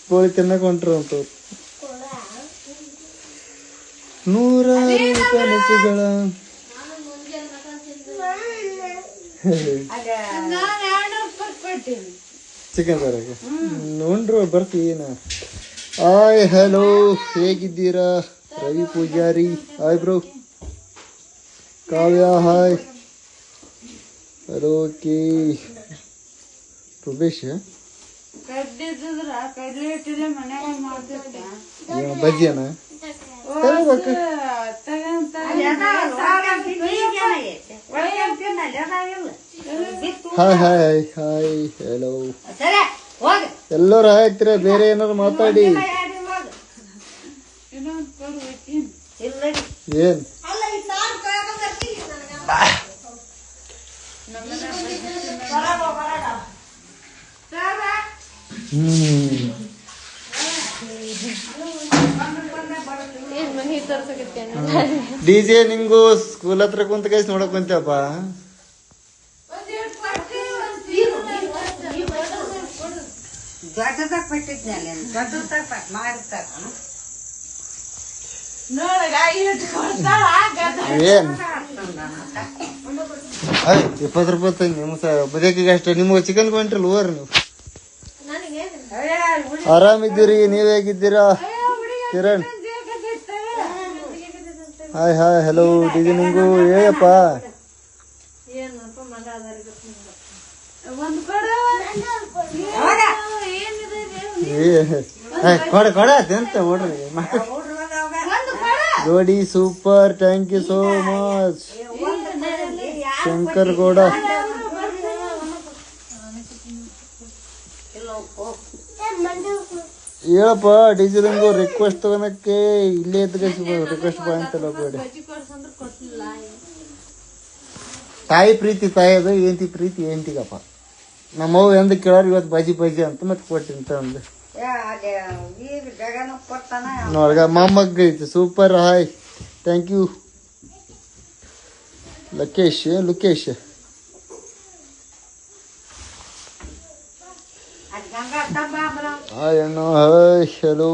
ಕೋಳಿ ತಿನ್ನಕ್ ಹೊಂಟ್ರು ಅಂತ ನೂರಾರು ಕನಸುಗಳ ಚಿಕನ್ ತರಕ್ಕೆ ನೋಡ್ರು ಬರ್ತೀನ. ಹಾಯ್ ಹಲೋ, ಹೇಗಿದ್ದೀರಾ? Ravi Poojari hi bro. Kavya hi hello. K Rupesh ಬಜ್ಜಿಯನ ಹಾಯ್ ಹಾಯ್ ಹಾಯ್ ಹಲೋ. ಎಲ್ಲರೂ ಹಾಯ್ತೀರ, ಬೇರೆ ಏನಾರು ಮಾತಾಡಿ. ಏನ್ ಡಿಜೆ ನಿಂಗು ಸ್ಕೂಲ್ ಹತ್ರ ಕುಂತ ಕೈಸ್ ನೋಡಕ್ ಕುಂತಪ್ಪ. ಏನ್ 20 ರೂಪಾಯಿ ನಿಮ್ಮ ಬದುಕಿಗೆ ಅಷ್ಟೇ. ನಿಮ್ಗೆ ಚಿಕನ್ ಕೊಂಟ್ರಲ್ಲ ಓರ್ ನೀವು. ಆರಾಮಿದ್ದೀರಿ, ನೀವ್ ಹೇಗಿದ್ದೀರಾ? Kiran hi hi hello. DJ ನಿಂಗು ಹೇಳಪ್ಪ. ಕೊಡ ಎಂತ ನೋಡ್ರಿ ಜೋಡಿ super. Thank you so much Shankar Gowda. ಹೇಳಪ್ಪ ಡಿಜಿಲಿಂಗು ರಿಕ್ವೆಸ್ಟ್ ತಗೋನಕ್ಕೆ ಇಲ್ಲೇ ರಿಕ್ವೆಸ್ಟ್ ಬಾ ಅಂತಲ್ಲ ಬೇಡಿ. ತಾಯಿ ಪ್ರೀತಿ ತಾಯಿ ಅದು, ಏಂತಿ ಪ್ರೀತಿ ಏಂತಿಗಪ್ಪ. ನಮ್ಮವ್ ಎಂದ ಕೇಳಾರ ಇವತ್ತು ಬಜಿ ಅಂತ ಮತ್ತೆ ಕೊಟ್ಟಿಂತ ಒಂದು ನೋಡ್ಗ ಮೊಮ್ಮಗ್ ಐತಿ. Super hi thank you. Lukesh hi ಅಣ್ಣ ಹಾಯ್ ಹಲೋ.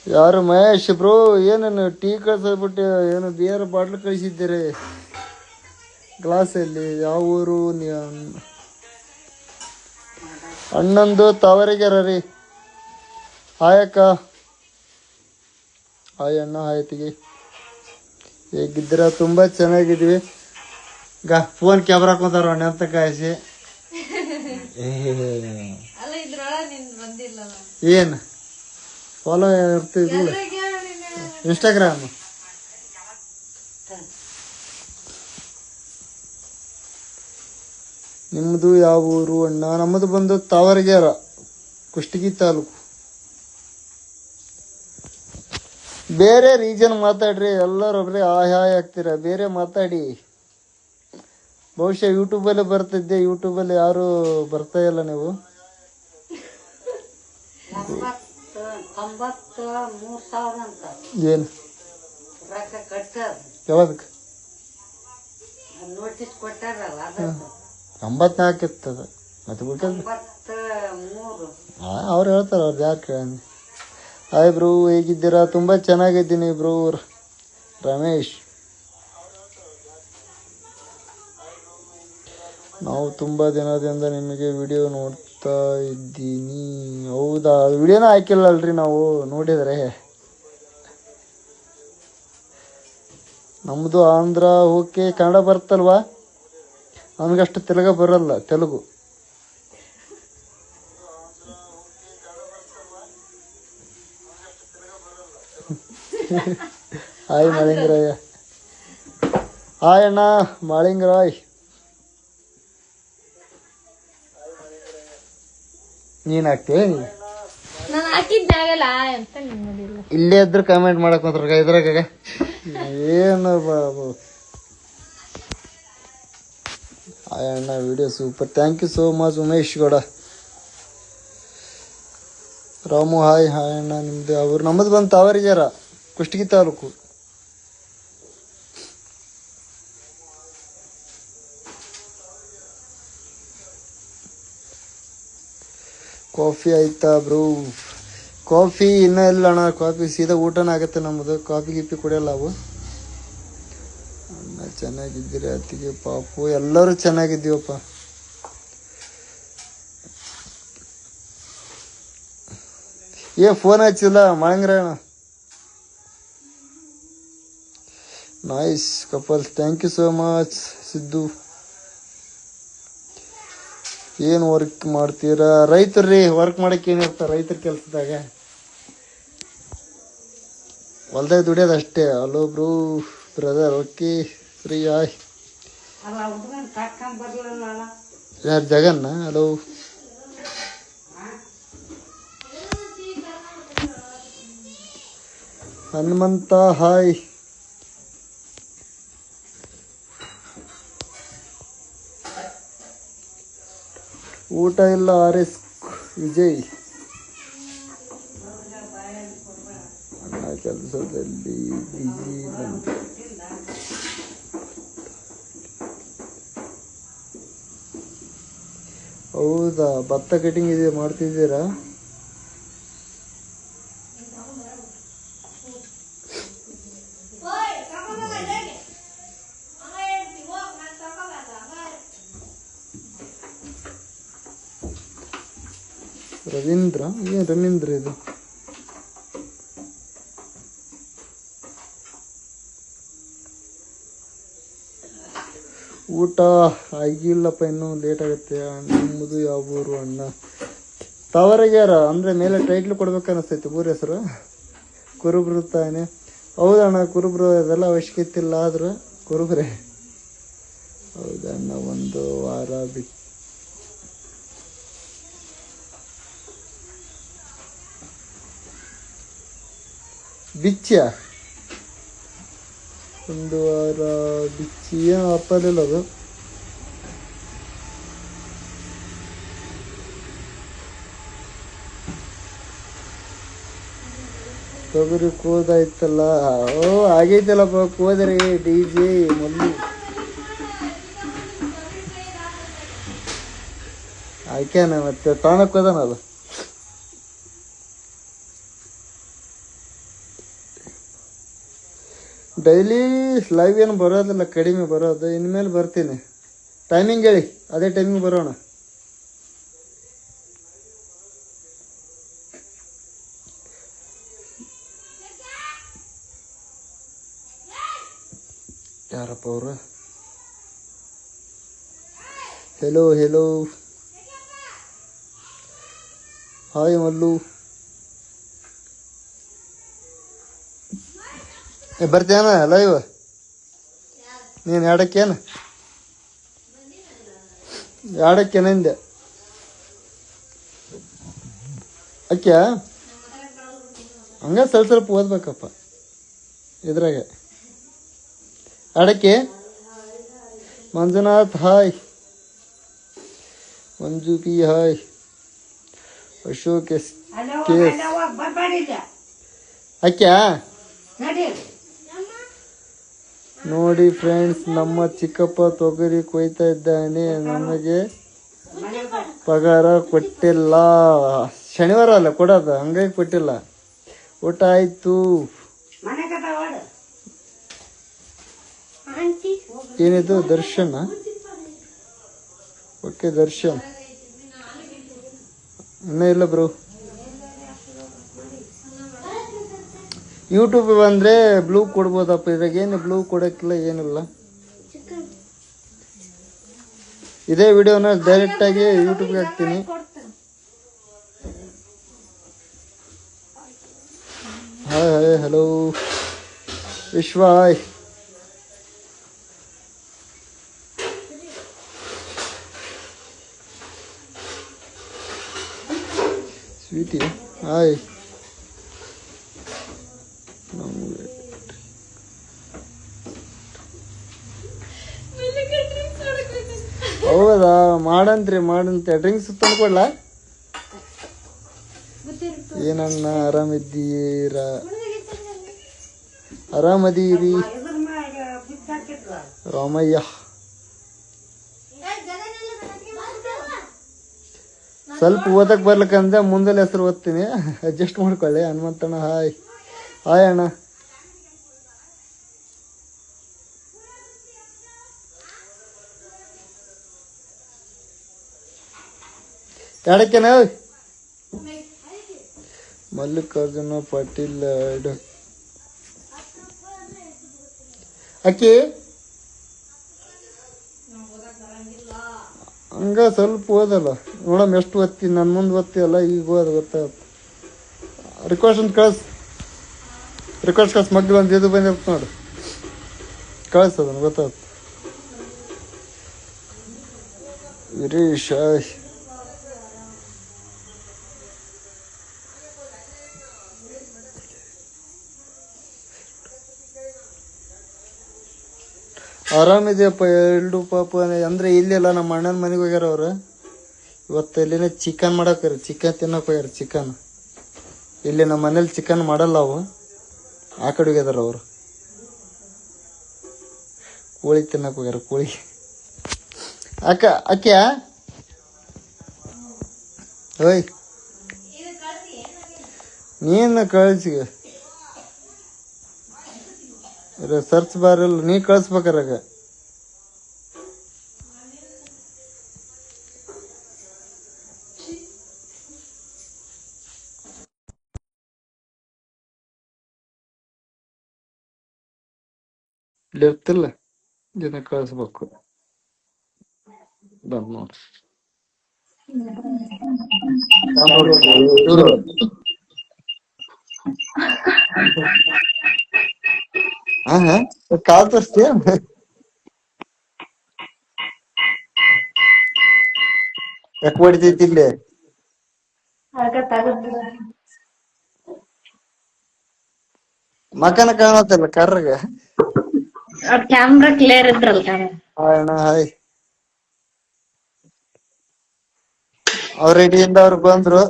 ಯಾರು ಮಹೇಶ್ ಬ್ರೋ? ಏನೇನು ಟೀ ಕಳ್ಸಬಿಟ್ಟು ಏನು ಬಿಯರ್ ಬಾಟ್ಲು ಕಳಿಸಿದ್ದೀರಿ ಗ್ಲಾಸಲ್ಲಿ? ಯಾವ ಊರು? ಅಣ್ಣಂದು ತಾವರೆಗೆರೆ ರೀ. ಹಾಯ್ ಅಕ್ಕ. ಹಾಯ್ ಅಣ್ಣ ಹಾಯ್ ತಿಗಿ. ಹೇಗಿದ್ದೀರಾ? ತುಂಬ ಚೆನ್ನಾಗಿದ್ವಿ. ಫೋನ್ ಕ್ಯಾಮ್ರಾ ಹಾಕೊಂತಾರ ಅಣ್ಣ ಅಂತ ಕಾಯಿಸಿ. ಏನ್ ಫಾಲೋ ಇರ್ತಿದ್ವಿ ಇನ್ಸ್ಟಾಗ್ರಾಮ್. ನಿಮ್ಮದು ಯಾವ ಊರು ಅಣ್ಣ? ನಮ್ಮದು ಬಂದು ತಾವರೆಗೆರೆ, ಕುಷ್ಟಗಿ ತಾಲೂಕು. ಬೇರೆ ರೀಜನ್ ಮಾತಾಡ್ರಿ, ಎಲ್ಲರೊಬ್ರೆ ಹಾಯ್ ಹಾಯ್ ಆಗ್ತೀರ. ಬೇರೆ ಮಾತಾಡಿ. ಬಹುಶಃ ಯೂಟ್ಯೂಬಲ್ಲಿ ಬರ್ತಿದ್ದೆ, ಯೂಟ್ಯೂಬಲ್ಲಿ ಯಾರು ಬರ್ತಾ ಇಲ್ಲ ನೀವು. ಏನು ಯಾವ್ದಕ್ಕೆ? 94 ಇರ್ತದ ಮತ್ತೆ ಅವ್ರು ಹೇಳ್ತಾರ, ಅವ್ರು ಯಾರು ಕೇಳ. ಹಾಯ್ ಬ್ರೋ ಹೇಗಿದ್ದೀರಾ? ತುಂಬ ಚೆನ್ನಾಗಿದ್ದೀನಿ ಬ್ರೋ. ರಮೇಶ್ ನಾವು ತುಂಬ ದಿನದಿಂದ ನಿಮಗೆ ವಿಡಿಯೋ ನೋಡ್ತಾ ಇದ್ದೀನಿ. ಹೌದಾ? ವಿಡಿಯೋನ ಹಾಕಿಲ್ಲಲ್ರಿ ನಾವು. ನೋಡಿದರೆ ನಮ್ಮದು ಆಂಧ್ರ. ಓಕೆ. ಕನ್ನಡ ಬರ್ತಲ್ವಾ? ನನಗಷ್ಟು ಬರಲ್ಲ ತೆಲುಗು. ಹಾಯ್ ಮಾಳಿಂಗರಾಯ. ಹಾಯ್ ಅಣ್ಣ ಮಾಳಿಂಗರಾಯ್. ನೀನ್ ಹಾಕ್ತೇ? ಇಲ್ಲೇ ಇದ್ರು ಕಮೆಂಟ್ ಮಾಡಕ್ ಇದ್ರಾಗ ಏನು ಹಾಯ್ ಅಣ್ಣ video super. Thank you so much Umesh Gowda. Ramu hi hi ಅಣ್ಣ. ನಿಮ್ದು ಅವ್ರು ನಮ್ಮದು ಬಂದು ತಾವರೆಗೆರೆ, ಕುಷ್ಟಗಿ ತಾಲೂಕು. ಕಾಫಿ ಆಯ್ತಾ ಬ್ರೋ? ಕಾಫಿ ಇನ್ನೂ ಇಲ್ಲ ಅಣ್ಣ. ಕಾಫಿ ಸೀದಾ ಊಟನ ಆಗುತ್ತೆ ನಮ್ಮದು. ಕಾಫಿ ಗಿಫಿ ಕುಡಿಯಲ್ಲ ಅವು. ಅಣ್ಣ ಚೆನ್ನಾಗಿದ್ದೀರಿ? ಅತ್ತಿಗೆ ಪಾಪು ಎಲ್ಲರೂ ಚೆನ್ನಾಗಿದ್ದೀವಪ್ಪ. ಫೋನ್ ಹಚ್ಚಿಲ್ಲ ಮಾಡಂಗ್ರ ಅಣ್ಣ. Nice couple, thank you so much Siddu. ಏನು ವರ್ಕ್ ಮಾಡ್ತೀರಾ? ರೈತರು ವರ್ಕ್ ಮಾಡಕ್ಕೆ ಏನಿರ್ತಾರೆ ರೈತರ ಕೆಲಸದಾಗ? ಹೊಲ್ದಾಗ ದುಡಿಯೋದು ಅಷ್ಟೇ. ಹಲೋ ಬ್ರೂ ಬ್ರದರ್. ಓಕೆ ಫ್ರೀ ಆಯ್. ಯಾರು ಜಗನ್ನ? Hello Hanumantha hi. ಊಟ ಇಲ್ಲ RS ವಿಜಯ್. ಅಣ್ಣ ಕೆಲಸದಲ್ಲಿ ಬಿಜಿ. ಹೌದಾ? ಭತ್ತ ಕಟಿಂಗ್ ಇದೆ ಮಾಡ್ತಿದ್ದೀರಾ? ರವೀಂದ್ರ? ಏನು ರವೀಂದ್ರ ಇದು? ಊಟ ಆಗಿಲ್ಲಪ್ಪ, ಇನ್ನೂ ಲೇಟ್ ಆಗುತ್ತೆ. ನಮ್ಮದು ಯಾವ ಊರು ಅಣ್ಣ? ತಾವರಗ್ಯಾರ ಅಂದರೆ ಮೇಲೆ ಟೈಟ್ಲ್ ಕೊಡ್ಬೇಕು ಅನ್ನಿಸ್ತೈತಿ. ಊರ ಹೆಸರು ಕುರುಬ್ರು ತಾನೆ? ಹೌದಣ್ಣ ಕುರುಬ್ರು. ಅದೆಲ್ಲ ಅವಶ್ಯಕತೆ ಇಲ್ಲ. ಆದ್ರೆ ಕುರುಬ್ರೆ. ಹೌದಣ್ಣ. ಒಂದು ವಾರ ಬಿಟ್ಟು ಬಿಚ್ಚ. ಒಂದು ವಾರ ಬಿಚ್ಚಿ ಏನು ಅರ್ಥ ಆಗಲಿಲ್ಲ ಅದು. ತೊಗರಿ ಕೋದಾಯ್ತಲ್ಲ? ಓ ಆಗೈತಲ್ಲಪ್ಪ ಕೋದ್ರಿ. DJ ಮೊದಲು ಆಯ್ಕೆನ ಮತ್ತೆ ತಾಣಕ್ಕೆ ಹೋದನಲ್ಲ. ಡೈಲಿ ಲೈವ್ ಏನು ಬರೋದಿಲ್ಲ, ಕಡಿಮೆ ಬರೋದು. ಇನ್ಮೇಲೆ ಬರ್ತೀನಿ. ಟೈಮಿಂಗ್ ಹೇಳಿ, ಅದೇ ಟೈಮಿಂಗ್ ಬರೋಣ. ಯಾರಪ್ಪ ಅವರು? Hello hello hi Mallu. ಬರ್ತೀಯನ ಲೈವ್? ನೀನು ಎರಡಕ್ಕೇನು ಹಿಂದೆ ಅಕ್ಯ ಹಂಗ ಸ್ವಲ್ಪ ಓದ್ಬೇಕಪ್ಪ ಇದ್ರಾಗ. ಅಡಕೆ Manjunath hi. Manju P hi. Ashok S ಅಕ್ಯ ನೋಡಿ ಫ್ರೆಂಡ್ಸ್, ನಮ್ಮ ಚಿಕ್ಕಪ್ಪ ತೊಗರಿ ಕೊಯ್ತಾ ಇದ್ದಾನೆ. ನಮಗೆ ಪಗಾರ ಕೊಟ್ಟಿಲ್ಲ. ಶನಿವಾರ ಅಲ್ಲ ಕೊಡೋದು, ಹಂಗಾಗಿ ಕೊಟ್ಟಿಲ್ಲ. ಊಟ ಆಯ್ತು. ಏನಿದು ದರ್ಶನ? ಓಕೆ ದರ್ಶನ್. ಇನ್ನೂ ಇಲ್ಲ ಬ್ರೋ. ಯೂಟ್ಯೂಬ್ ಬಂದರೆ ಬ್ಲೂ ಕೊಡ್ಬೋದಪ್ಪ. ಇದ್ರಾಗ ಏನು ಬ್ಲೂ ಕೊಡೋಕ್ಕಿಲ್ಲ, ಏನಿಲ್ಲ. ಇದೇ ವಿಡಿಯೋನ ಡೈರೆಕ್ಟಾಗಿ ಯೂಟ್ಯೂಬ್ಗೆ ಹಾಕ್ತೀನಿ. Hi hi hello Vishwa hi. Sweety hi. ಹೌದಾ? ಮಾಡಂತ್ರಿ ಡ್ರಿಂಕ್ಸ್ ತಂದ್ಕೊಡ್ಲ? ಏನಣ್ಣ ಆರಾಮಿದ್ದೀರಾ? ಆರಾಮದೀರಿ ರಾಮಯ್ಯ. ಸ್ವಲ್ಪ ಓದಕ್ ಬರ್ಲಿಕ್ಕಂದ್ರೆ ಮುಂದೆಲ್ಲ ಹೆಸರು ಓದ್ತೀನಿ, ಅಡ್ಜಸ್ಟ್ ಮಾಡ್ಕೊಳ್ಳಿ. ಹನುಮಂತಣ್ಣ ಹಾಯ್. ಹಾಯ್ ಅಣ್ಣ. ಎಡಕ್ಕೆನ ಮಲ್ಲಿಕಾರ್ಜುನ ಪಾಟೀಲ್ ಅಕ್ಕಿ ಹಂಗ ಸ್ವಲ್ಪ ಓದಲ್ಲ ನೋಡಮ್ ಎಷ್ಟು ಓದ್ತೀನಿ. ನನ್ನ ಮುಂದೆ ಓದ್ತೀಯಲ್ಲ, ಈಗ ಓದ್ ಗೊತ್ತಾಗತ್ತೆ. ರಿಕ್ವೆಸ್ಟ್ ಅಂತ ರಿಕ್ವೆಸ್ಟ್ ಮಗ್ಳು ಒಂದು ಇದು ಬಂದಿರುತ್ತೆ ನೋಡು, ಕಳಿಸೋದನ್ನು ಗೊತ್ತಾಗುತ್ತೆ. ವೀರೇಶ್ ಆರಾಮಿದೆಯಪ್ಪ. ಎರಡು ಪಾಪ ಅಂದ್ರೆ ಇಲ್ಲೆಲ್ಲ ನಮ್ಮ ಅಣ್ಣನ ಮನೆಗೆ ಹೋಗ್ಯಾರ ಅವ್ರು. ಇವತ್ತು ಇಲ್ಲಿನೇ ಚಿಕನ್ ಮಾಡಕ್ರಿ, ಚಿಕನ್ ತಿನ್ನಕ್ ಹೋಗ್ಯಾರ. ಚಿಕನ್ ಇಲ್ಲಿ ನಮ್ಮ ಮನೇಲಿ ಚಿಕನ್ ಮಾಡಲ್ಲ, ಅವು ಆ ಕಡೆ ಹೋಗ್ಯಾರ ಅವರು. ಕೋಳಿ ತಿನ್ನಕ್ ಹೋಗ್ಯಾರ, ಕೋಳಿ. ಅಕ್ಕಿಯ ಓಯ್ ನೀನು ಕಳಿಸಿ ಸರ್ಚ್ ಬಾರ್ ಇಲ್ಲ, ನೀ ಕಳಿಸ್ಬೇಕಾರಾಗ. ಇರ್ತಿಲ್ಲ ಜನ ಕಳಿಸ್ಬೇಕು. ಬಂದ್ ನೋಡ್ರಿ. ಕಾಲ್ ತೋರಿಸ್ತೀಯ? ಯಾಕೆ ಹೊಡಿತೈತಿ ಇಲ್ಲಿ? ಮಕನ ಕಾಣತ್ತಲ್ಲ ಕರ್ರಗ. ಕ್ಯಾಮ್ರಾ ಕ್ಲಿಯರ್ ಇದ್ರಲ್ಲ. ಅಣ್ಣ ಹಾಯ್. ಅವ್ರ ರೆಡಿಯಿಂದ ಅವ್ರು ಬಂದ್ರು.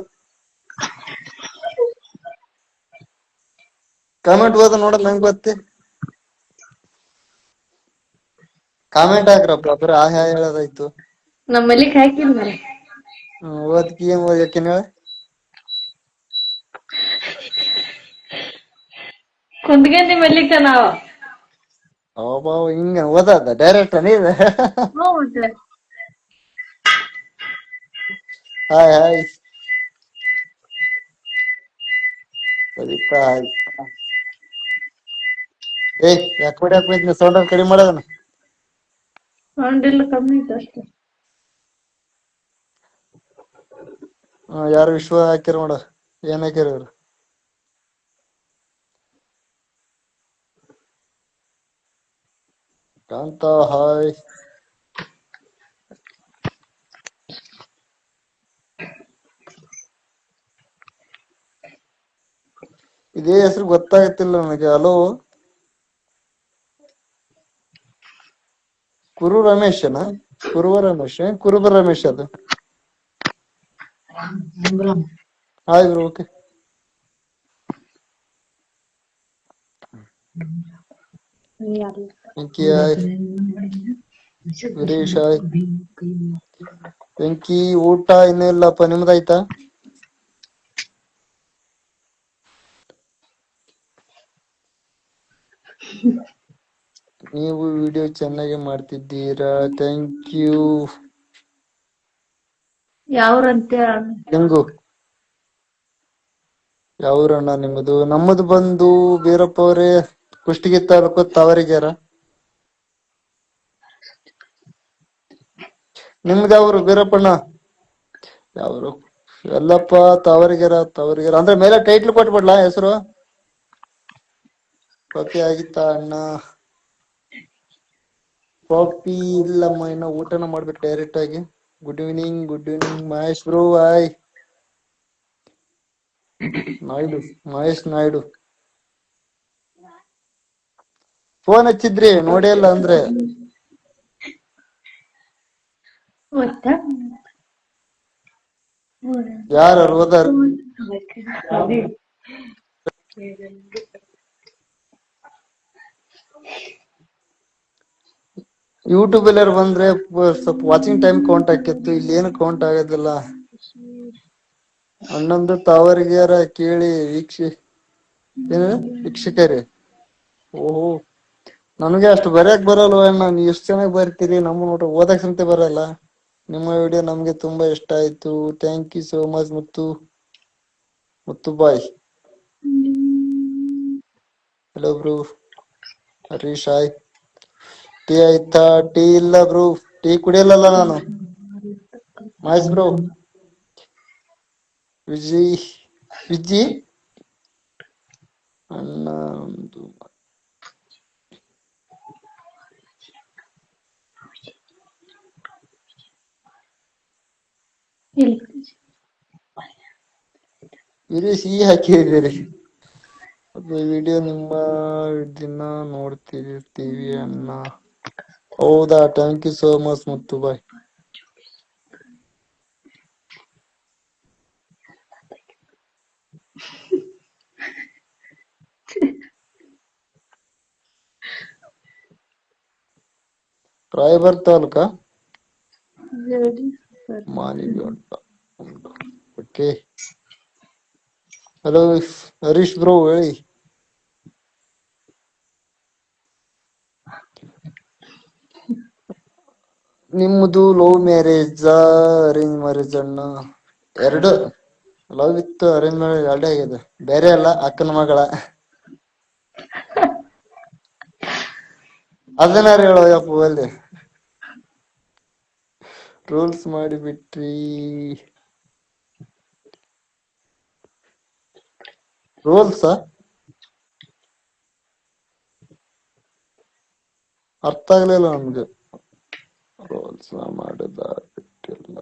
ಕಾಮೆಂಟ್ ಓದ ನೋಡಲ್ಲ, ನಂಗೆ ಗೊತ್ತಿ. ಕಾಮೆಂಟ್ ಹಾಕ್ರಪ್ಪ, ಬರೀ ಆ ಹ್ಯಾ ಹೇಳೋದಾಯ್ತು. ನಮ್ಮಲ್ಲಿಗೆ ಹಾಕಿದ್ಮೇಲೆ ಓದ್ಕಿ ಏನ್ ಓದ್ಯಾಕಿನ ಹೇಳ. ಕುಂದ್ಗಂದಿ ಮಲ್ಲಿಕ ನಾವ ಅಬ್ಬಾವ ಹಿಂಗ ಓದದ ಡೈರೆಕ್ಟ್ ನೀವ. Hi hi Sarita. ಹಾಯ್. ಯಾಕೆ ಹೊಡ್ಯಾಕ ಸೌಂಡ್ ಕಡಿಮೆ ಮಾಡೋದನ. ಸೌಂಡ್ ಕಮ್ಮಿ ಇತ್ತು ಅಷ್ಟೇ. ಯಾರು ವಿಶ್ವ ಹಾಕ್ಯಾರ ನೋಡ, ಏನ್ ಹಾಕ್ಯಾರ ಇವ್ರು? ಕಾಂತ ಹಾಯ್. ಇದೇ ಹೆಸರು ಗೊತ್ತಾಗತ್ತಿಲ್ಲ ನನಗೆ. ಹಲೋ ಕುರು ರಮೇಶನ? ಕುರುಬ ರಮೇಶ್ ಅದು. Hi bro. Okay Veeresh hi. Venky ಊಟ ಇನ್ನೂ ಇಲ್ಲಪ್ಪ, ನಿಮ್ದಾಯ್ತಾ? ನೀವು ವಿಡಿಯೋ ಚೆನ್ನಾಗಿ ಮಾಡ್ತಿದ್ದೀರಾ, ಥ್ಯಾಂಕ್ ಯು. ಯಾವ್ರಂತೆ ಹೆಂಗು ಯಾವ್ರಣ್ಣ ನಿಮ್ಮದು? ನಮ್ಮದು ಬಂದು ಬೀರಪ್ಪ ಅವರೇ, ಕುಷ್ಟಗಿ ತಾಲೂಕು, ತಾವರಿಗ್ಯಾರ. ನಿಮ್ದು ಯಾವ್ರು ಬೀರಪ್ಪಣ್ಣ? ಯಾವ್ರು? ಎಲ್ಲಪ್ಪ ತಾವರಿಗೆರ. ಅಂದ್ರೆ ಮೇಲೆ ಟೈಟ್ಲ್ ಕೊಟ್ಬಿಡ್ಲಾ ಹೆಸರು? ಕಾಫಿ ಆಗಿತ್ತಾ ಅಣ್ಣ? ಕಾಫಿ ಇಲ್ಲಮ್ಮ, ಇನ್ನ ಊಟನ ಮಾಡ್ಬೇಕು ಡೈರೆಕ್ಟ್ ಆಗಿ. Good evening Mahesh bro. Hi. Mahesh Naidu phone ಹಚ್ಚಿದ್ರಿ ನೋಡೇ ಇಲ್ಲ ಅಂದ್ರೆ. ಯಾರು ಹೋದಾರ? ಯೂಟ್ಯೂಬ್ ಎಲ್ಲಾರು ಬಂದ್ರೆ ಸ್ವಲ್ಪ ವಾಚಿಂಗ್ ಟೈಮ್ ಕೌಂಟ್ ಆಕಿತ್ತು. ಇಲ್ಲಿ ಏನು ಕೌಂಟ್ ಆಗೋದಿಲ್ಲ. ಅಣ್ಣಂದು ತಾವರಿಗ್ಯಾರ ಕೇಳಿ ಏನ ವೀಕ್ಷಕರೇ. ಓಹೋ, ನನಗೆ ಅಷ್ಟು ಬರ್ಯಾಕ್ ಬರಲ್ವ ಅಣ್ಣ, ನೀವ್ ಎಷ್ಟು ಚೆನ್ನಾಗಿ ಬರ್ತೀರಿ. ನಮ್ಮ ನೋಡ್ರಿ ಓದಕ್ ಸಂತೆ ಬರಲ್ಲ. ನಿಮ್ಮ ವಿಡಿಯೋ ನಮ್ಗೆ ತುಂಬಾ ಇಷ್ಟ ಆಯ್ತು. Thank you so much Muthu bye. Hello bro Harish hi. Tea ಆಯ್ತಾ? ಟೀ ಇಲ್ಲ ಬ್ರೋ, ಟೀ ಕುಡಿಯಲ್ಲಲ್ಲ ನಾನು. ಮಹೇಶ್ ಬ್ರೋ, ವಿಜಿ ಅಣ್ಣ ಒಂದು ಸಿಹಿ ಹಾಕಿದ್ದೀರಿ. ವಿಡಿಯೋ ನಿಮ್ಮ ದಿನ ನೋಡ್ತಿರ್ತೀವಿ ಅಣ್ಣ. ಹೌದಾ, thank you so much Muthu bye. Raibag taluka ಮಾನಿಗೊಂಡ. ಓಕೆ. ಹಲೋ ಹರೀಶ್ ಬ್ರೋ ಹೇಳಿ. ನಿಮ್ಮದು ಲವ್ ಮ್ಯಾರೇಜ್ ಅರೇಂಜ್ ಮ್ಯಾರೇಜ್ ಅಣ್ಣ? ಎರಡು, ಲವ್ ವಿತ್ ಅರೇಂಜ್ ಮ್ಯಾರೇಜ್ ಎರಡೇ ಆಗಿದೆ. ಬೇರೆ ಅಲ್ಲ, ಅಕ್ಕನ ಮಗಳ. ಅದನ್ನಾರು ಹೇಳೋ ಯಪ್ಪ ಅಲ್ಲಿ. ರೂಲ್ಸ್ ಮಾಡಿಬಿಟ್ರಿ. ರೂಲ್ಸ್ ಅರ್ಥ ಆಗ್ಲಿಲ್ಲ ನಮ್ಗೆ. ರೂಲ್ಸ್ ಮಾಡುದ ಬಿಟ್ಟಿಲ್ಲ.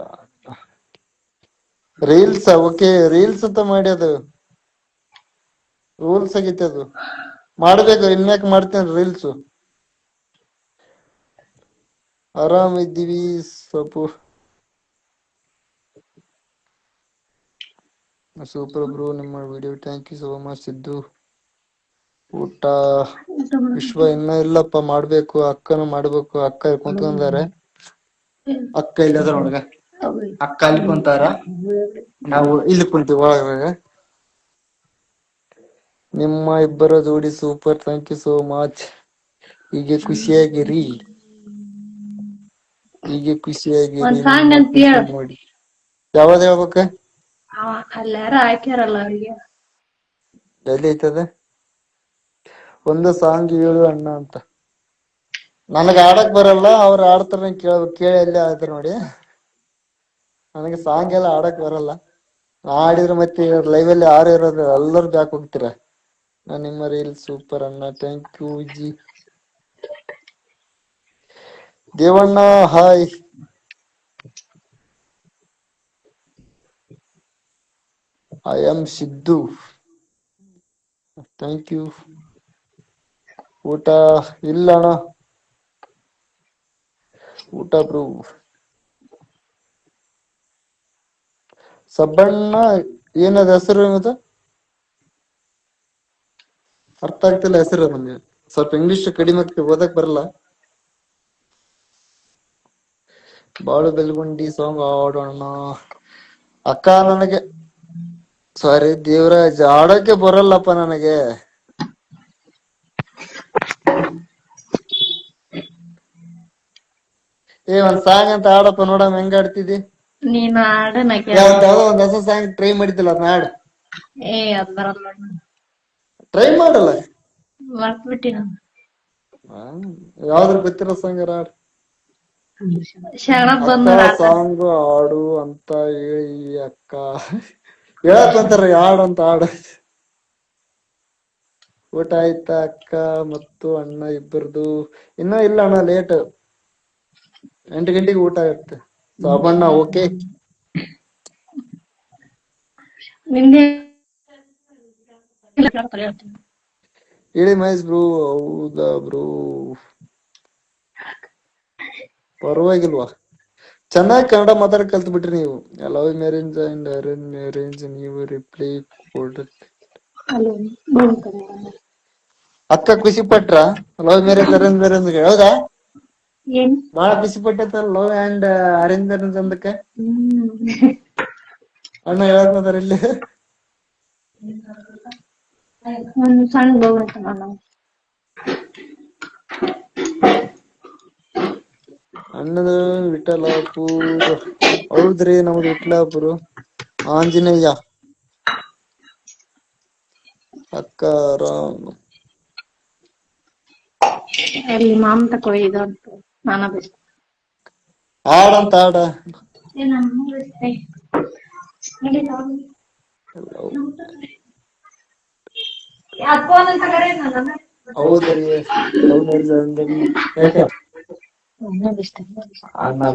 ರೀಲ್ಸ್ ಓಕೆ, ರೀಲ್ಸ್ ಅಂತ ಮಾಡಿ ಅದು ರೂಲ್ಸ್ ಆಗೈತಿ. ಅದು ಮಾಡ್ಬೇಕು, ಇನ್ಯಾಕ್ ಮಾಡ್ತೇನೆ ರೀಲ್ಸ್. ಆರಾಮ್ ಇದ್ದೀವಿ ಸ್ವಲ್ಪ. ಸೂಪರ್ ಬ್ರೋ, ನಿಮ್ಮ video thank you so much. Siddu ಊಟ ವಿಶ್ವ ಇನ್ನ ಇಲ್ಲಪ್ಪ, ಮಾಡ್ಬೇಕು. ಅಕ್ಕನು ಮಾಡ್ಬೇಕು. ಅಕ್ಕ ಕುಂತ್ಕೊಂಡಾರೆ. ಅಕ್ಕ ಇಲ್ಲದ ನೋಡ್ಗ, ಅಕ್ಕ ಅಲ್ಲಿ ಕುಂತಾರ, ನಾವು ಇಲ್ಲಿ ಕುಂತೀವಿ ಒಳಗ. ನಿಮ್ಮ ಇಬ್ಬರ ಜೋಡಿ super, thank you so much. ಹೀಗೆ ಖುಷಿಯಾಗಿರಿ, ಹೀಗೆ ಖುಷಿಯಾಗಿರಿ. ಸಾಂಗ್ ನಿಮ್ಮ ಅಂತ ಖುಷಿ ಹೇಳ. ನೋಡಿ. ಯಾವ್ದು ಹೇಳ್ಬೇಕ? ಅಲ್ಲಿ ಯಾರ ಹಾಕ್ಯಾರಲ್ಲ ಅವ್ರಿಗೆ. ಎಲ್ಲಿ ಐತದ? ಒಂದು ಸಾಂಗ್ ಹೇಳು ಅಣ್ಣ ಅಂತ. ನನಗ ಆಡಕ್ ಬರಲ್ಲ, ಅವ್ರು ಆಡ್ತಾರ ಕೇಳಿ ಎಲ್ಲಿ ಆಡ್ತಾರ ನೋಡಿ. ನನಗೆ ಸಾಂಗ್ ಎಲ್ಲ ಆಡಕ್ ಬರಲ್ಲ. ಆಡಿದ್ರೆ ಮತ್ತೆ ಲೈವ್ ಅಲ್ಲಿ ಯಾರು ಇರೋದು, ಎಲ್ಲರೂ ಬ್ಯಾಕ್ ಹೋಗ್ತೀರ. ನಿಮ್ಮ ರೀಲ್ ಸೂಪರ್ ಅಣ್ಣ, thank you ji. Devanna hi. I am Siddu, thank you. ಊಟ ಇಲ್ಲಣ್ಣ, ಊಟ ಬ್ರೋ. ಸಬ್ಬಣ್ಣ ಏನದ ಹೆಸರು ನಿಮ್ಮದು? ಅರ್ಥ ಆಗ್ತಿಲ್ಲ ಹೆಸರು ನಮ್ಗೆ. ಸ್ವಲ್ಪ ಇಂಗ್ಲಿಷ್ ಕಡಿಮೆ ಓದಕ್ ಬರಲ್ಲ. ಬಾಳು ಬೆಲ್ಗುಂಡಿ ಸಾಂಗ್ ಆಡೋಣ ಅಕ್ಕ. ನನಗೆ ಸಾರಿ ದೇವರಾಜ್, ಆಡೋಕೆ ಬರಲ್ಲಪ್ಪ ನನಗೆ. ಒಂದ್ ಸಾಂಗ್ ಅಂತ ಆಡಪ್ಪ, ನೋಡಮ್ ಹೆಂಗ ಆಡ್ತಿದಿ. ನೀನ್ ಯಾವ್ದೋ ಒಂದ್ ಹೊಸ ಸಾಂಗ್ ಟ್ರೈ ಮಾಡಿದ್ದಿಲ್ಲ, ಅದನ್ನ ಹಾಡು. ಅದ್ ಬರಲ್ಲ. ಟ್ರೈ ಮಾಡಲ್ಲ, ಮರ್ತ್ಬಿಟ್ಟಿ ನಾನು. ಯಾವ್ದ್ರ ಗೊತ್ತಿರೋ ಸಾಂಗ್ ಹಾಡು. ಶರಣಪ್ಪ ಅಕ್ಕ ಬಂದ ಸಾಂಗ್ ಹಾಡು ಅಂತ ಹೇಳಿ ಅಕ್ಕ ಹೇಳಕ್ ಅಂತಾರ, ಹಾಡು ಅಂತ ಹಾಡು. ಊಟ ಆಯ್ತಾ ಅಕ್ಕ ಮತ್ತು ಅಣ್ಣ ಇಬ್ಬರದು? ಇನ್ನೂ ಇಲ್ಲ ಅಣ್ಣ, ಲೇಟ್. 8 ಗಂಟೆಗೆ ಊಟ ಆಗುತ್ತೆ. ಸಾಬಣ್ಣ ಓಕೆ. ನಿಂದೆ ಹೇಳಿ ಮಹೇಶ್ ಬ್ರೋ. ಹೌದಾ ಬ್ರೋ, ಪರವಾಗಿಲ್ವಾ, ಚೆನ್ನಾಗಿ ಕನ್ನಡ ಮಾತಾಡಕ್ ಕಲ್ತ್ ಬಿಟ್ರಿ ನೀವು. Love marriage and arrange marriage ನೀವು ರಿಪ್ಲೈ ಕೊಡ. ಅಕ್ಕ ಖುಷಿ ಪಟ್ರ ಲವ್ ಮ್ಯಾರೇಜ್ ಅರೇಂಜ್ ಮ್ಯಾರೇಜ್? ಹೌದಾ, ಬಹಳ ಖುಷಿ ಪಟ್ಟೈತ ಲವ್ ಅಂಡ್ ಅರೇಂಜ್ ಮ್ಯಾರೇಜ್ ಅಂದಕ್ಕೆ. ಅಣ್ಣ ಹೇಳಕ್ನದಾರ ಇಲ್ಲಿ. ಒಂದು ಸಣ್ಣ ಬೋಗೈತೆ ನಾನು. ಅಣ್ಣದ ವಿಠಲಾಪುರ್. ಹೌದ್ರಿ, ನಮ್ದು ವಿಠಲಾಪುರ. ಆಂಜನೇಯ ಅಕ್ಕಾರ. ಅಲ್ಲಿ ಮಾಮ ತಕ ಇದು ಅಂತ ನಾನ ಬೆಸ್ಟ್. ಆಡಂತ ಆಡ. ಹೌದ್ರಿ, ಯಾಕೆ ಅಣ್ಣ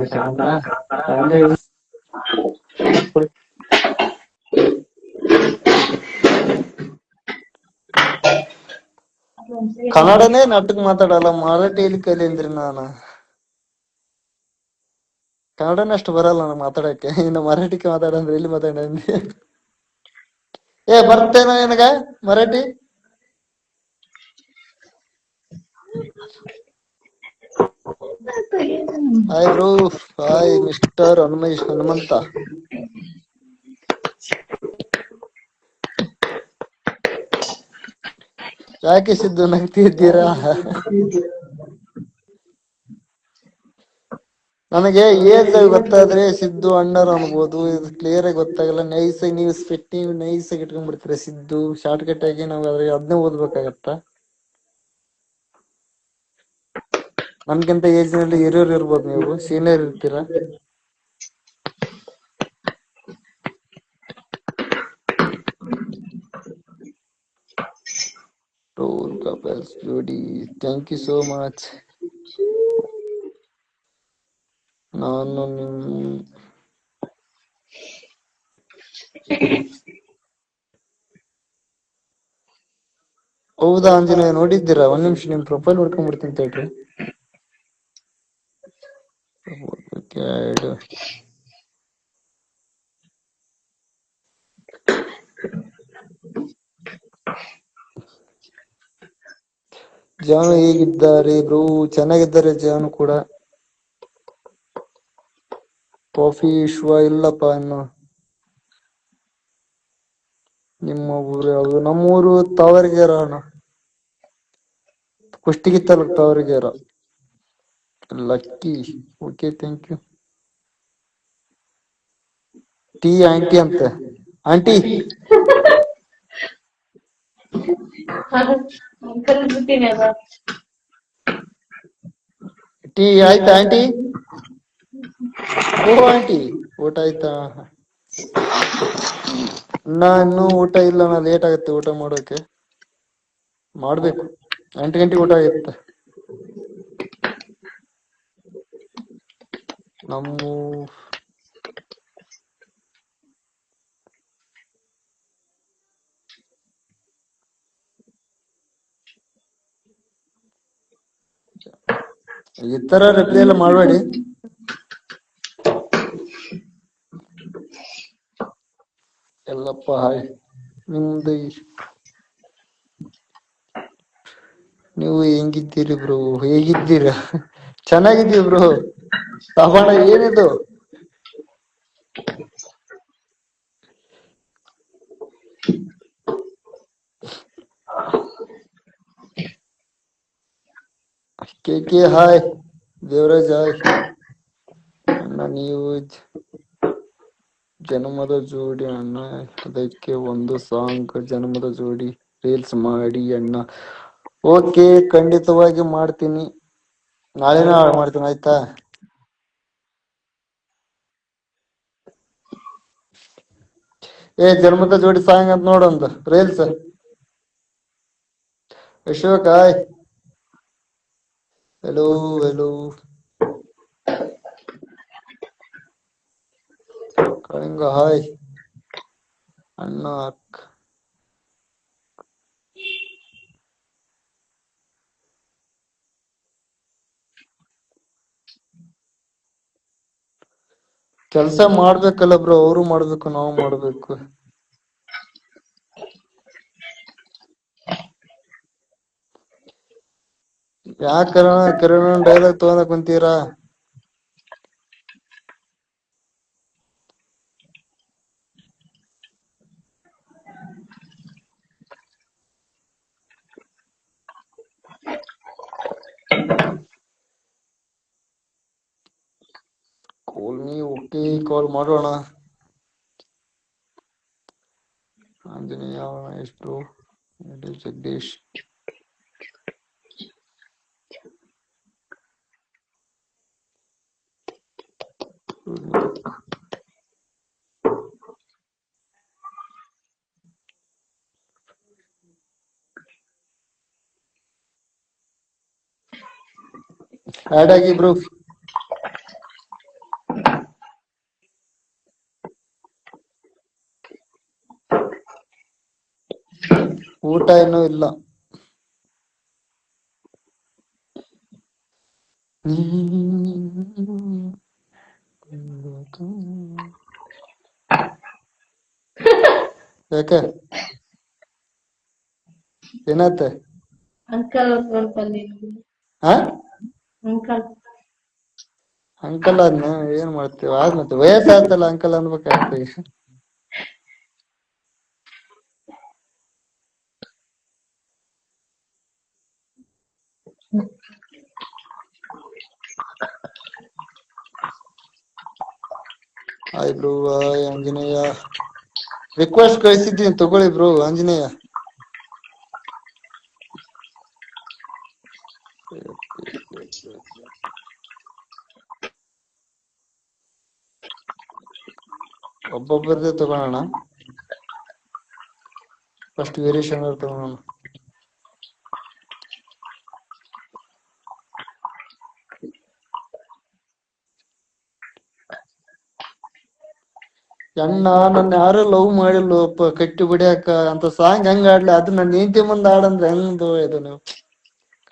ಬಿಟ್ಟ ಅಣ್ಣ ಕನ್ನಡನೇ ನಾಟಕ ಮಾತಾಡಲ್ಲ, ಮರಾಠಿಯಲ್ಲಿ ಕಲಿಯಂದ್ರಿ ನಾನು. ಕನ್ನಡನೇ ಅಷ್ಟು ಬರಲ್ಲ ನಾನು ಮಾತಾಡಕ್ಕೆ, ಇನ್ನು ಮರಾಠಿಗೆ ಮಾತಾಡಂದ್ರೆ ಎಲ್ಲಿ ಮಾತಾಡಂದಿ? ಬರ್ತೇನೋ ನಿನಗ Marathi? Hi bro, hi mister Hanumantha. ಯಾಕೆ ಸಿದ್ದು ನಗ್ತಿದ್ದೀರಾ? ನನಗೆ ಏಜ್ ಗೊತ್ತಾದ್ರೆ ಸಿದ್ದು ಅಣ್ಣರು ಅನ್ಬೋದು, ಇದು ಕ್ಲಿಯರ್ ಆಗಿ ಗೊತ್ತಾಗಲ್ಲ. ನೈಸ್ ಆಗಿ ನೀವು ಸ್ಪೆಟ್ಟಿಂಗ್ ನೈಸ್ ಆಗಿ ಇಟ್ಕೊಂಡ್ಬಿಡ್ತೀರಾ ಸಿದ್ದು. ಶಾರ್ಟ್ ಕಟ್ ಆಗಿ ನಾವು ಅದ್ರಾಗ ಅದನ್ನೇ ಓದ್ಬೇಕಾಗತ್ತ. ನನ್ಗಿಂತ ಏಜ್ ನಲ್ಲಿ ಹಿರಿಯರು ಇರ್ಬೋದು, ನೀವು ಸೀನಿಯರ್ ಇರ್ತೀರಾ. ಟೋಲ್ ಕಪಲ್ಸ್ ಜೋಡಿ, ಥ್ಯಾಂಕ್ ಯು ಸೋ ಮಚ್. ನಾನು ಹೌದಾ ಆಂಜನೇಯ, ನೋಡಿದ್ದೀರಾ? ಒಂದ್ ನಿಮಿಷ ನಿಮ್ ಪ್ರೊಫೈಲ್ ನೋಡ್ಕೊಂಡ್ಬಿಡ್ತೀನಿ ತಡ್ರಿ. ಜಾನು ಹೇಗಿದ್ದಾರೆ ಬ್ರೋ? ಚೆನ್ನಾಗಿದ್ದಾರೆ ಜಾನು ಕೂಡ. ಕಾಫಿ ವಿಶ್ವ ಇಲ್ಲಪ್ಪ ಇನ್ನು. ನಿಮ್ಮ ಊರು ಯಾವುದು? ನಮ್ಮೂರು ತಾವರಗೆರೆ ಅಣ್ಣ, Kushtagi taluk Tavaragere. Lucky, okay thank you. Tea aunty ಅಂತೆ, ಆಂಟಿ ಟೀ ಆಯ್ತಾ ಆಂಟಿ? ಓ ಆಂಟಿ, ಊಟ ಆಯ್ತಾ? ಇನ್ನೂ ಊಟ ಇಲ್ಲ, ನಾ ಲೇಟ್ ಆಗತ್ತೆ ಊಟ ಮಾಡೋಕೆ. ಮಾಡ್ಬೇಕು, 8 ಗಂಟೆಗೆ ಊಟ ಆಗುತ್ತೆ. ನಮ್ಮ ಈ ತರ ರಿಪ್ಲೈ ಎಲ್ಲ ಮಾಡಬೇಡಿ. ಎಲ್ಲಪ್ಪ ಹಾಯ್. ನಿಮ್ದು ನೀವು ಹೆಂಗಿದ್ದೀರಿ ಬ್ರೋ? ಹೇಗಿದ್ದೀರಾ? ಚೆನ್ನಾಗಿದ್ದೀವಿ ಬ್ರೋ. ತಬಣ ಏನಿದು? K hi, Devaraj hi. ಅಣ್ಣ ನೀವು ಜನ್ಮದ ಜೋಡಿ ಅಣ್ಣ, ಅದಕ್ಕೆ ಒಂದು ಸಾಂಗ್ ಜನ್ಮದ ಜೋಡಿ ರೀಲ್ಸ್ ಮಾಡಿ ಅಣ್ಣ. ಓಕೆ, ಖಂಡಿತವಾಗಿ ಮಾಡ್ತೀನಿ, ನಾಳೆನೇ ಮಾಡ್ತೀನಿ ಆಯ್ತಾ. ಜನ್ಮದ ಜೋಡಿ ಸಾಂಗ್ ಅಂತ ನೋಡೊಂದು reels. Ashok hi. Hello hello. Kalinga hi. ಅಣ್ಣ ಅಕ್ಕ ಕೆಲ್ಸ ಮಾಡ್ಬೇಕಲ್ಲ ಬ್ರೋ, ಅವರು ಮಾಡ್ಬೇಕು ನಾವು ಮಾಡ್ಬೇಕು. ಯಾಕಣ ಕಿರಣ್ ಡೈಲಾಗ್ ತಗೊಂಡ ಕುಂತೀರಾ? ಕಾಲ್ ಮಾಡೋಣ. ಆಂಜನೇಯ ಎಷ್ಟು ಜಗದೀಶ್ ಆಡ್ ಆಗಿ ಬ್ರೋ. ಊಟ ಇನ್ನೂ ಇಲ್ಲ. ಯಾಕೆ ಏನಾಯ್ತ? ಅಂಕಲ್ ಹಾ ಅಂಕಲ್ ಅಂಕಲ್ ಅದ್ನ ಏನ್ ಮಾಡ್ತೇವ ಆದ್ ಮತ್ತೆ ವಯಸ್ಸಾಯ್ತಲ್ಲ ಅಂಕಲ್ ಅನ್ಬೇಕಾಗ್ತದೆ. Hi bro, hi Anjaneya. Request ಕಳಿಸಿದ್ದೀನಿ ತಗೊಳ್ಳಿ ಬ್ರೋ ಆಂಜನೇಯ. ಒಬ್ಬೊಬ್ಬರದೇ ತಗೊಳೋಣ. ಫಸ್ಟ್ ವೇರಿಯೇಷನ್ ತಗೊಳೋಣ. ಅಣ್ಣ ನನ್ನ ಯಾರು ಲವ್ ಮಾಡಿಲ್ಲಪ್ಪ ಕಟ್ಟಿ ಬಿಡಿಯಾಕ ಅಂತ ಸಾಂಗ್ ಹೆಂಗ್ ಆಡ್ಲಿ? ಅದು ನನ್ನ ಹೆಂಡತಿ ಮುಂದೆ ಆಡಂದ್ರೆ ಹೆಂಗ್ ಇದು? ನೀವು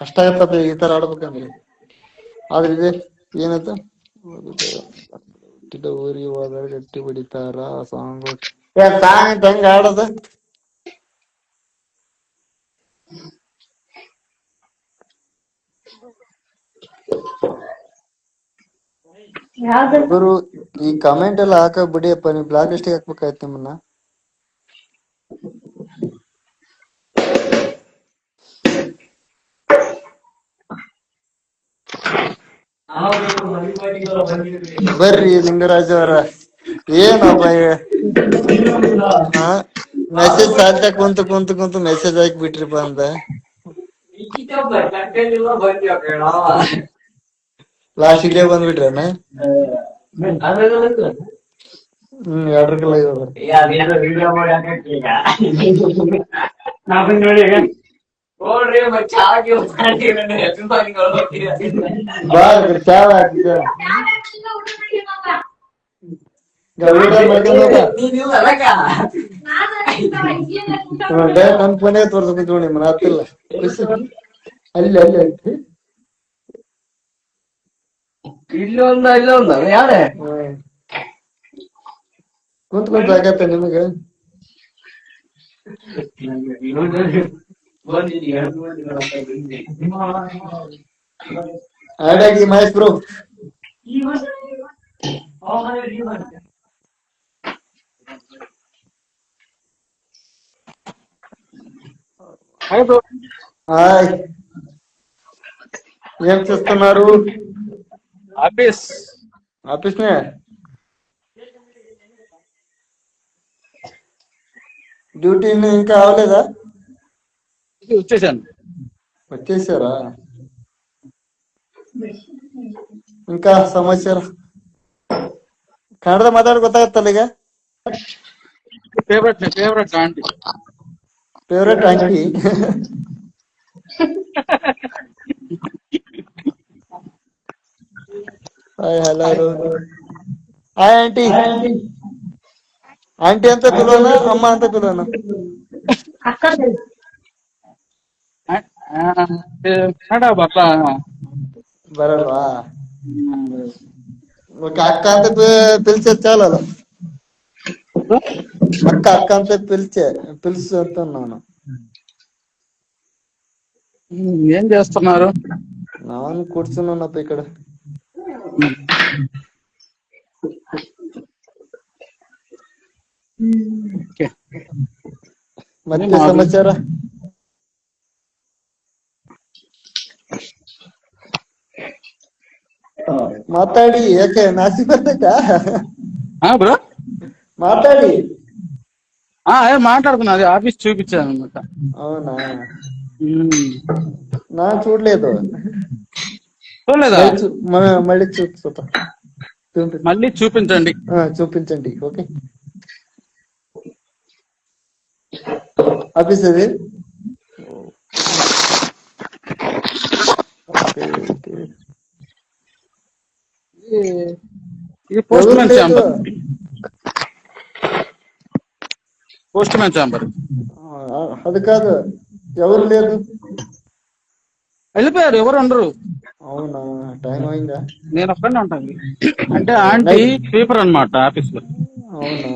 ಕಷ್ಟ ಆಗತ್ತಪ್ಪ ಈ ತರ ಆಡ್ಬೇಕಂದ್ರೆ. ಆದ್ರೆ ಇದೆ ಏನಾಯ್ತು? ಹುಟ್ಟಿದ ಊರಿಗೆ ಹೋದಾಗ ಗಟ್ಟಿ ಬಿಡಿತಾರ ಸಾಂಗ್. ಸಾಂಗ್ ಹೆಂಗ್ ಆಡೋದು? ಗುರು ಈ ಕಮೆಂಟ್ ಎಲ್ಲ ಹಾಕಕ್ ಬಿಡಿಯಪ್ಪ. ನೀವು ಬ್ಲಾಕ್ ಲಿಸ್ಟ್ ಹಾಕ್ಬೇಕಾಯ್ತು ನಿಮ್ಮನ್ನ. ಬರ್ರಿ ಲಿಂಗರಾಜ್ ಅವರ. ಏನಪ್ಪ ಮೆಸೇಜ್ ಸಾಧ್ಯ ಕುಂತು ಮೆಸೇಜ್ ಹಾಕಿ ಬಿಟ್ರಿಪ್ಪ ಅಂತ. ಲಾಸ್ಟ್ ಇಲ್ಲೇ ಬಂದ್ಬಿಟ್ರನ? ಎರಡ್ರಕಲ್ಲ ಬಾ ಚಾ ಹಾಕ್ತಿದ್ದ ನನ್ ಕೊನೆ ತೋರ್ಸಕ್ ನಿಮ್ಮನ್ನ ಹತ್ತಿಲ್ಲ. ಅಲ್ಲಿ ಅಲ್ಲಿ ಇಲ್ಲೊಂದ ಯಾರೇ ಕುಂತ್ ಆಗತ್ತೆ ನಿಮಗೆ. ಆಡಾಗಿ ಮಹೇಶ್ ಬ್ರೋ. హాయ్ ఏం చేస్తున్నారు? ఆఫీస్ నే డ్యూటీ ఇంకా అవలేదా? వచ్చేసారా? ఇంకా సమాచార ಕನ್ನಡ ಮಾತಾಡಿ ಗೊತ್ತಾಗತ್ತಲ್ಲ ಈಗ? Favourite aunty. Favourite aunty. Hi hello hi aunty. Aunty ಅಂತ ಪಿಲೋನ ಅಮ್ಮ ಅಂತ ಪಿಲೋನ? ಕನ್ನಡ ಬರಲ್ವಾ? ಅಕ್ಕ ಅಂತ ಪಿಲ್ಸೆ ಚಾಲಲ್ಲ. ಅಕ್ಕ ಅಂತ పిలుసు అంటున్నాను. ఏం చేస్తున్నారు? ನಾನು కూర్చున్నానಪ್ಪ ఇక్కడ. ಮತ್ತೆ ಸಮಾಚಾರ ಮಾತಾಡಿ. ಯಾಕೆ ನಾಸಿ ಬರ್ತೈತಾ? బ్రో మాట్లాడి. మాట్లాడుతున్నా, అది ఆఫీస్ చూపించాను అనమాట. అవునా, నా చూడలేదు. చూడలేదా? మళ్ళీ చూపి మళ్ళీ చూపించండి. చూపించండి. ఓకే, ఆఫీస్ అది. Okay okay. ఇది పోస్ట్ ఎవరు మ్యాన్ లేదు. ఛాంబర్. Post man chamber. అది కాదు, ఎవరు లేదు. వెళ్ళిపోయారు, ఎవరు ఉండరు. అవునా, టైం అయిందా? నేను ఒక్కడే ఉంటాను. అంటే ఆంటీ స్వీపర్ అనమాట ఆఫీస్ లో. అవునా,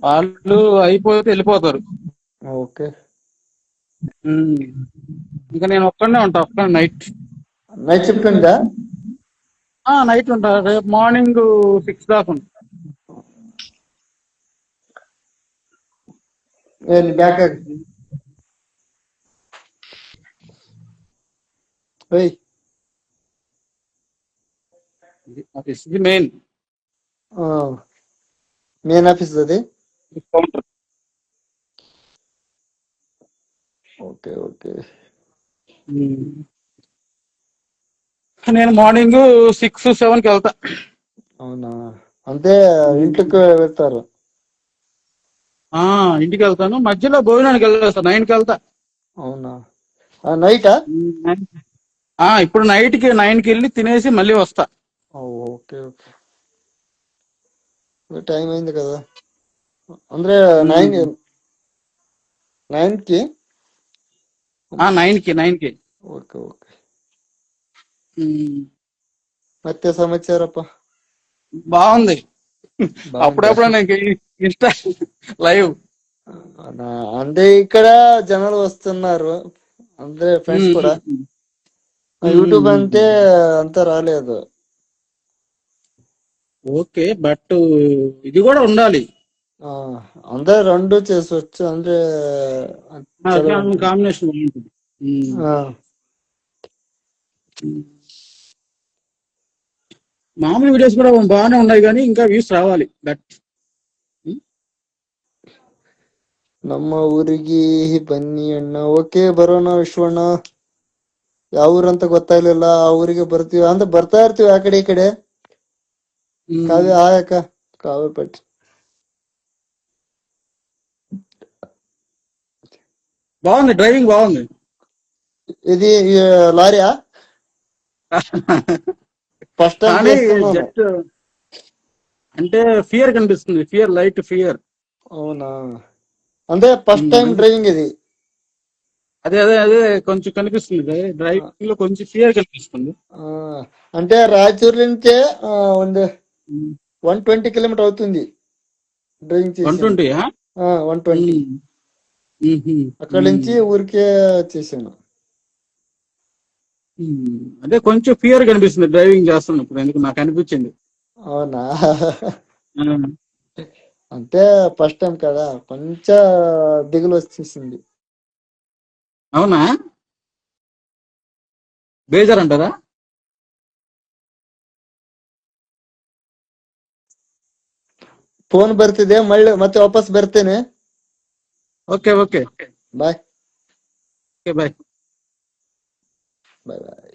వాళ్ళు అయిపోతే వెళ్ళిపోతారు. ఓకే. ఇంకా నేను ఒక్కడే ఉంటా, నైట్ షిఫ్ట్ ఉందా? నైట్ ఉంటా. రేపు మార్నింగ్ 6 దాకా ఉంటా. బ్యాక్ ఇది మెయిన్ ఆఫీస్ అది. కౌంటర్. Okay okay. నేను మార్నింగ్ 6-7కి వెళ్తా. అవునా, అంటే ఇంటికి వెళ్తారు. ఇంటికి వెళ్తాను, మధ్యలో భోజనానికి వెళ్ళేస్తా, 9కి వెళ్తా. అవునా, నైటా? ఇప్పుడు నైట్కి 9కి వెళ్ళి తినేసి మళ్ళీ వస్తా. Okay okay. టైం అయింది కదా, ಅಂದ್ರೆ 9కి. 9కి. ఓకే ఓಕೆ. ಮತ್ತೆ సమాచారప్ప బాగుంది. అప్పుడప్పుడు నాకు ఇన్స్టా లైవ్. అంటే ఇక్కడ జనాలు వస్తున్నారు, అంటే ఫ్రెండ్స్ కూడా. యూట్యూబ్ అంటే అంత రాలేదు. ఓకే, బట్ ఇది కూడా ఉండాలి. అందరు రెండు చేసొచ్చు, అంటే కాంబినేషన్ బాగుంటుంది. మామూలు వీడియోస్ కూడా బాగానే ఉన్నాయి, కానీ ఇంకా వ్యూస్ రావాలి. బట్ ನಮ್ಮ ಊರಿಗೆ ಬನ್ನಿ ಅಣ್ಣ. ಓಕೆ, ಬರೋಣ ವಿಶ್ವಣ್ಣ. ಯಾವ ಊರಂತ ಗೊತ್ತಾಗ್ಲಿಲ್ಲ, ಆ ಊರಿಗೆ ಬರ್ತೀವಿ ಅಂತ ಬರ್ತಾ ಇರ್ತೀವಿ ಆ ಕಡೆ ಈ ಕಡೆ. ಕಾವ್ಯ ಆಯಕ್ಕ, ಕಾವ್ಯ ಪಟ್ಟಿ. బాగుంది, డ్రైవింగ్ బాగుంది. ఇది లారీయా? ఫస్ట్ టైం జస్ట్ అంటే ఫియర్ కనిపిస్తుంది, లైట్ ఫియర్. అవునా, అంటే ఫస్ట్ టైం డ్రైవింగ్ ఇది. అదే కొంచెం కనిపిస్తుంది, డ్రైవింగ్ లో కొంచెం ఫియర్ కనిపిస్తుంది. అంటే రాయచూరు నుంచే 120 కిలోమీటర్ అవుతుంది డ్రైవింగ్ చేసి. 120. అక్కడ నుంచి ఊరికే చేశాను. అదే కొంచెం ఫియర్ కనిపిస్తుంది డ్రైవింగ్ చేస్తున్నప్పుడు, ఎందుకు నాకు అనిపించింది. అవునా, అంటే ఫస్ట్ టైం కదా, కొంచెం దిగులు వచ్చేసింది. అవునా, ಬೇಜಾರಂಟಾರಾ? ಫೋನ್ ಬರ್ತಿದೆ, ಮತ್ತೆ ವಾಪಸ್ ಬರ್ತೇನೆ. Okay bye. ಬಾಯ್. ಬಾಯ್ ಬಾಯ್.